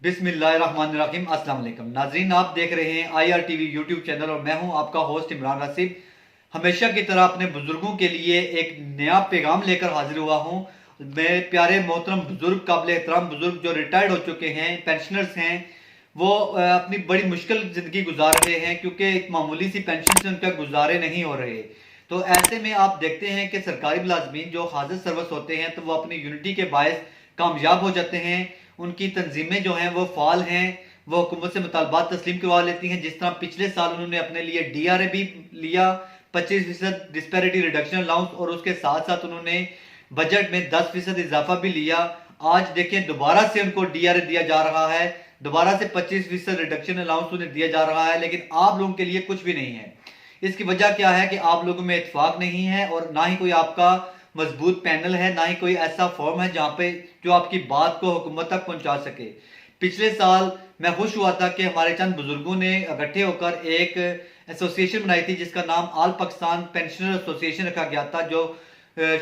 बिस्मिल्लाहिर्रहमानिर्रहीम। अस्सलाम वालेकुम नाजरीन, आप देख रहे हैं IRTV यूट्यूब चैनल और मैं हूं आपका होस्ट इमरान रसीब। हमेशा की तरह अपने बुजुर्गों के लिए एक नया पैगाम लेकर हाजिर हुआ हूं। मेरे प्यारे मोहतरम बुजुर्ग, काबिल एहतराम बुजुर्ग जो रिटायर्ड हो चुके हैं, पेंशनर्स हैं, वो अपनी बड़ी मुश्किल ज़िंदगी गुजार रहे हैं क्योंकि एक मामूली सी पेंशन से उनका गुजारे नहीं हो रहे। तो ऐसे में आप देखते हैं कि सरकारी मुलाजमीन जो हाजिर सर्विस होते हैं तो वो अपनी यूनिटी के बायस कामयाब हो जाते हैं। उनकी तंजीमें जो हैं वो फाल हैं, वो हुकूमत से मुतालबात तस्लीम करवा लेती हैं। जिस तरह पिछले साल उन्होंने अपने लिए DRA भी लिया, 25% डिस्पैरिटी रिडक्शन अलाउंस, और उसके साथ साथ उन्होंने बजट में 10% इजाफा भी लिया। आज देखें दोबारा से उनको DRA दिया जा रहा है, दोबारा से 25% रिडक्शन अलाउंस उन्हें दिया जा रहा है, लेकिन आप लोगों के लिए कुछ भी नहीं है। इसकी वजह क्या है कि आप लोगों में इत्तेफाक नहीं है और ना ही कोई आपका मजबूत पैनल है, ना ही कोई ऐसा फॉर्म है जहां पे जो आपकी बात को हुकूमत तक पहुंचा सके। पिछले साल मैं खुश हुआ था कि हमारे चंद बुजुर्गों ने इकट्ठे होकर एक एसोसिएशन बनाई थी जिसका नाम ऑल पाकिस्तान पेंशनर एसोसिएशन रखा गया था, जो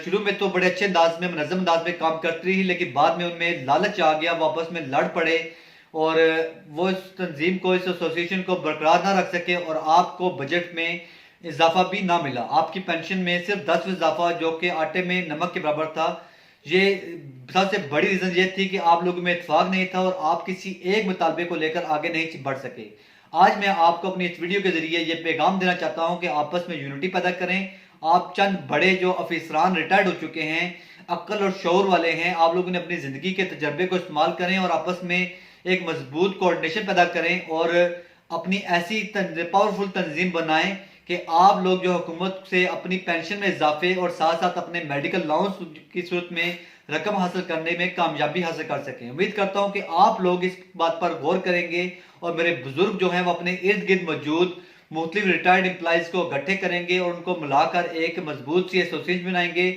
शुरू में तो बड़े अच्छे अंदाज में, मुनज़्ज़म अंदाज में काम करती रही, लेकिन बाद में उनमें लालच आ गया, वापस में लड़ पड़े और वो इस तंजीम को, इस एसोसिएशन को बरकरार ना रख सके और आपको बजट में इजाफा भी ना मिला। आपकी पेंशन में सिर्फ 10 इजाफा, जो कि आटे में नमक के बराबर था। ये सबसे बड़ी रीजन ये थी कि आप लोगों में इत्तेफाक नहीं था और आप किसी एक मुतालबे को लेकर आगे नहीं बढ़ सके। आज मैं आपको अपनी इस वीडियो के जरिए ये पैगाम देना चाहता हूं कि आपस में यूनिटी पैदा करें। आप चंद बड़े जो अफसरान रिटायर्ड हो चुके हैं, अक्ल और शौर वाले हैं, आप लोगों ने अपनी जिंदगी के तजर्बे को इस्तेमाल करें और आपस में एक मजबूत कोऑर्डिनेशन पैदा करें और अपनी ऐसी पावरफुल तंजीम बनाएं कि आप लोग जो हुकूमत से अपनी पेंशन में इजाफे और साथ साथ अपने मेडिकल अलाउंस की सूरत में रकम हासिल करने में कामयाबी हासिल कर सकें। उम्मीद करता हूं कि आप लोग इस बात पर गौर करेंगे और मेरे बुजुर्ग जो हैं वो अपने इर्द गिर्द मौजूद मुख्तलिफ रिटायर्ड एम्प्लॉइज को इकट्ठे करेंगे और उनको मिलाकर एक मजबूत सी एसोसिएशन बनाएंगे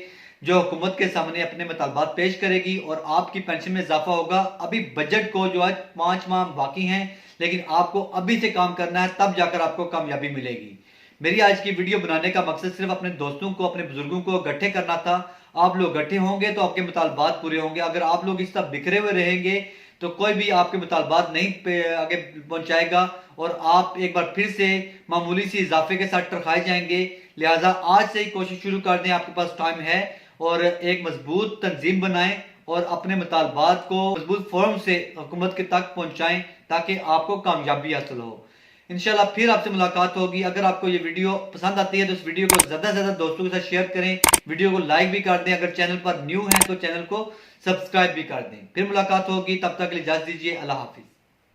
जो हुकूमत के सामने अपने मुतालबात पेश करेगी और आपकी पेंशन में इजाफा होगा। अभी बजट को जो आज 5 माह बाकी हैं, लेकिन आपको अभी से काम करना है, तब जाकर आपको कामयाबी मिलेगी। मेरी आज की वीडियो बनाने का मकसद सिर्फ अपने दोस्तों को, अपने बुजुर्गों को इकट्ठे करना था। आप लोग इकट्ठे होंगे तो आपके मुतालबात पूरे होंगे। अगर आप लोग इस तरह बिखरे हुए रहेंगे तो कोई भी आपके मुतालबात नहीं आगे पहुंचाएगा और आप एक बार फिर से मामूली सी इजाफे के साथ टरखाए जाएंगे। लिहाजा आज से ही कोशिश शुरू कर दें, आपके पास टाइम है, और एक मजबूत तंजीम बनाएं और अपने मुतालबात को मजबूत फॉर्म से हुकूमत के तक पहुंचाएं ताकि आपको कामयाबी हासिल हो। इंशाल्लाह फिर आपसे मुलाकात होगी। अगर आपको ये वीडियो पसंद आती है तो इस वीडियो को ज़्यादा से ज़्यादा दोस्तों के साथ शेयर करें, वीडियो को लाइक भी कर दें। अगर चैनल पर न्यू है तो चैनल को सब्सक्राइब भी कर दें। फिर मुलाकात होगी, तब तक के लिए इजाज़त दीजिए। अल्लाह हाफिज़।